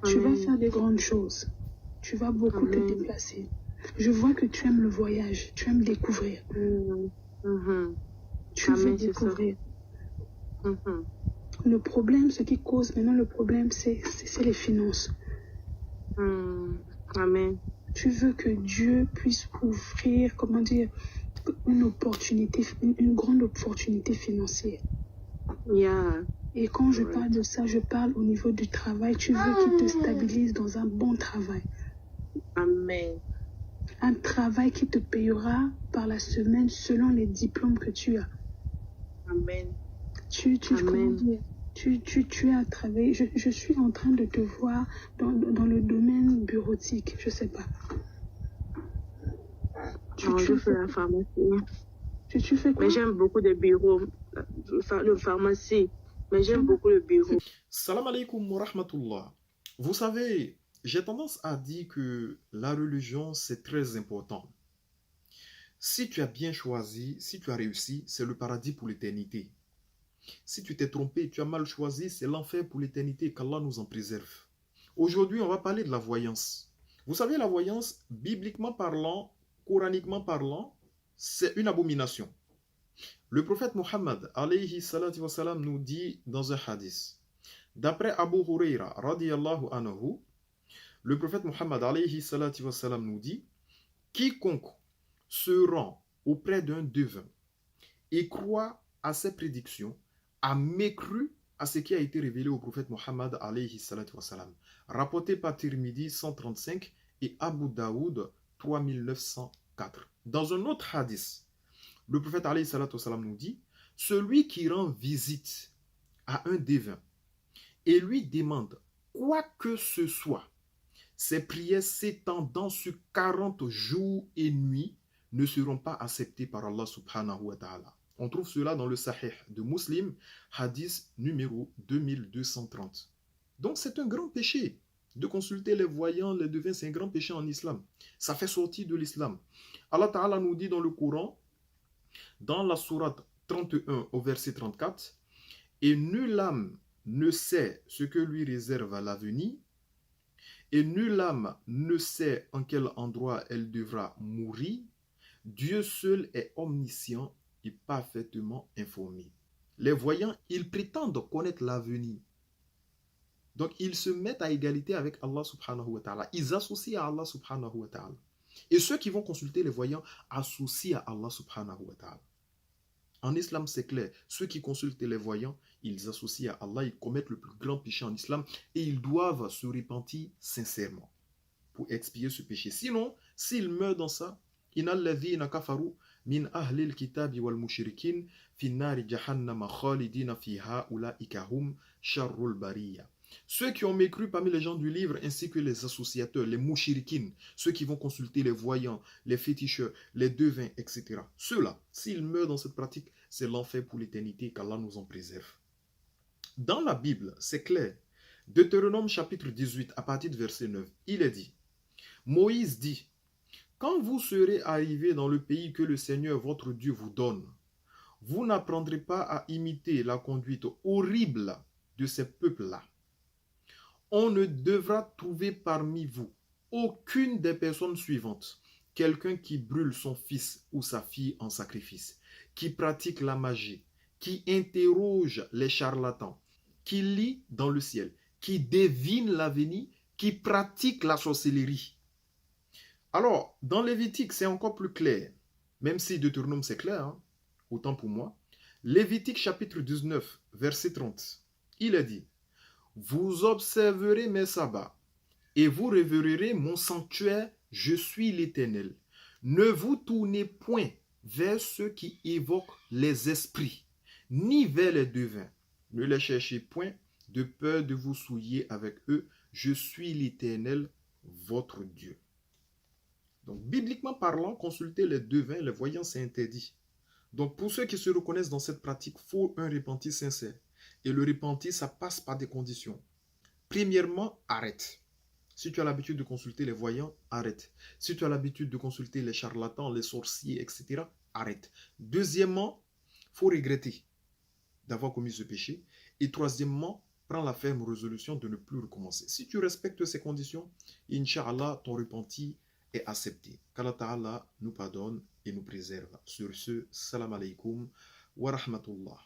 Tu vas Amen. faire des grandes choses. Tu vas beaucoup te Amen. déplacer. Je vois que tu aimes le voyage. Tu aimes découvrir. Tu veux Amen, c'est ça. découvrir. Le problème, ce qui cause maintenant le problème, c'est les finances. Amen. Tu veux que Dieu puisse ouvrir, comment dire, une opportunité, une grande opportunité financière. Yeah. Et quand je parle de ça, je parle au niveau du travail. Tu veux qu'il te stabilise dans un bon travail. Amen. Un travail qui te payera par la semaine selon les diplômes que tu as. Amen. Comment dire, tu as travaillé. Je suis en train de te voir dans le domaine bureautique. Je sais pas. Je fais la pharmacie. Tu fais quoi? Mais j'aime beaucoup les bureaux. Le pharmacie. Mais j'aime beaucoup le bureau. Salam alaikum wa rahmatullah. Vous savez, j'ai tendance à dire que la religion, c'est très important. Si tu as bien choisi, si tu as réussi, c'est le paradis pour l'éternité. Si tu t'es trompé, tu as mal choisi, c'est l'enfer pour l'éternité, qu'Allah nous en préserve. Aujourd'hui, on va parler de la voyance. Vous savez, la voyance, bibliquement parlant, coraniquement parlant, c'est une abomination. Le prophète Muhammad, alayhi salatu wa salam, nous dit dans un hadith, d'après Abu Huraira, radiyallahu anhu, le prophète Muhammad, alayhi salatu wa salam, nous dit, quiconque se rend auprès d'un devin et croit à ses prédictions, a mécru à ce qui a été révélé au prophète Muhammad alayhi salatu wassalam. Rapporté par Tirmidhi 135 et Abu Daoud 3904. Dans un autre hadith, le prophète alayhi salatu wassalam nous dit, celui qui rend visite à un devin et lui demande quoi que ce soit, ses prières s'étendant sur 40 jours et nuits ne seront pas acceptées par Allah subhanahu wa ta'ala. On trouve cela dans le Sahih de Muslim, hadith numéro 2230. Donc c'est un grand péché de consulter les voyants, les devins, c'est un grand péché en islam. Ça fait sortir de l'islam. Allah Ta'ala nous dit dans le Coran, dans la sourate 31 au verset 34, « Et nulle âme ne sait ce que lui réserve à l'avenir, et nulle âme ne sait en quel endroit elle devra mourir. Dieu seul est omniscient et parfaitement informé. » Les voyants, ils prétendent connaître l'avenir. Donc, ils se mettent à égalité avec Allah subhanahu wa ta'ala. Ils associent à Allah subhanahu wa ta'ala. Et ceux qui vont consulter les voyants associent à Allah subhanahu wa ta'ala. En islam, c'est clair. Ceux qui consultent les voyants, ils associent à Allah, ils commettent le plus grand péché en islam et ils doivent se repentir sincèrement pour expier ce péché. Sinon, s'ils meurent dans ça, innal ladhina kafaru min ahlil kitabi wal mushrikin fi nari jahannama khalidina fiha ulaika hum sharrul bariya. Ceux qui ont mécru parmi les gens du livre ainsi que les associateurs, les mouchirikin, ceux qui vont consulter les voyants, les féticheurs, les devins, etc. Ceux-là, s'ils meurent dans cette pratique, c'est l'enfer pour l'éternité, qu'Allah nous en préserve. Dans la Bible, c'est clair. Deutéronome chapitre 18, à partir de verset 9, il est dit, Moïse dit, quand vous serez arrivés dans le pays que le Seigneur votre Dieu vous donne, vous n'apprendrez pas à imiter la conduite horrible de ces peuples-là. On ne devra trouver parmi vous aucune des personnes suivantes. Quelqu'un qui brûle son fils ou sa fille en sacrifice, qui pratique la magie, qui interroge les charlatans, qui lit dans le ciel, qui devine l'avenir, qui pratique la sorcellerie. Alors, dans Lévitique, c'est encore plus clair. Même si Deutéronome, c'est clair, hein, autant pour moi. Lévitique chapitre 19, verset 30, il est dit, vous observerez mes sabbats et vous révérerez mon sanctuaire, je suis l'Éternel. Ne vous tournez point vers ceux qui évoquent les esprits, ni vers les devins. Ne les cherchez point de peur de vous souiller avec eux. Je suis l'Éternel, votre Dieu. Donc, bibliquement parlant, consulter les devins, les voyants, c'est interdit. Donc, pour ceux qui se reconnaissent dans cette pratique, il faut un repentir sincère. Et le repentir, ça passe par des conditions. Premièrement, arrête. Si tu as l'habitude de consulter les voyants, arrête. Si tu as l'habitude de consulter les charlatans, les sorciers, etc., arrête. Deuxièmement, il faut regretter d'avoir commis ce péché. Et troisièmement, prends la ferme résolution de ne plus recommencer. Si tu respectes ces conditions, Inch'Allah, ton repenti est accepté. Qu'Allah Ta'ala nous pardonne et nous préserve. Sur ce, salam alaikum wa rahmatullah.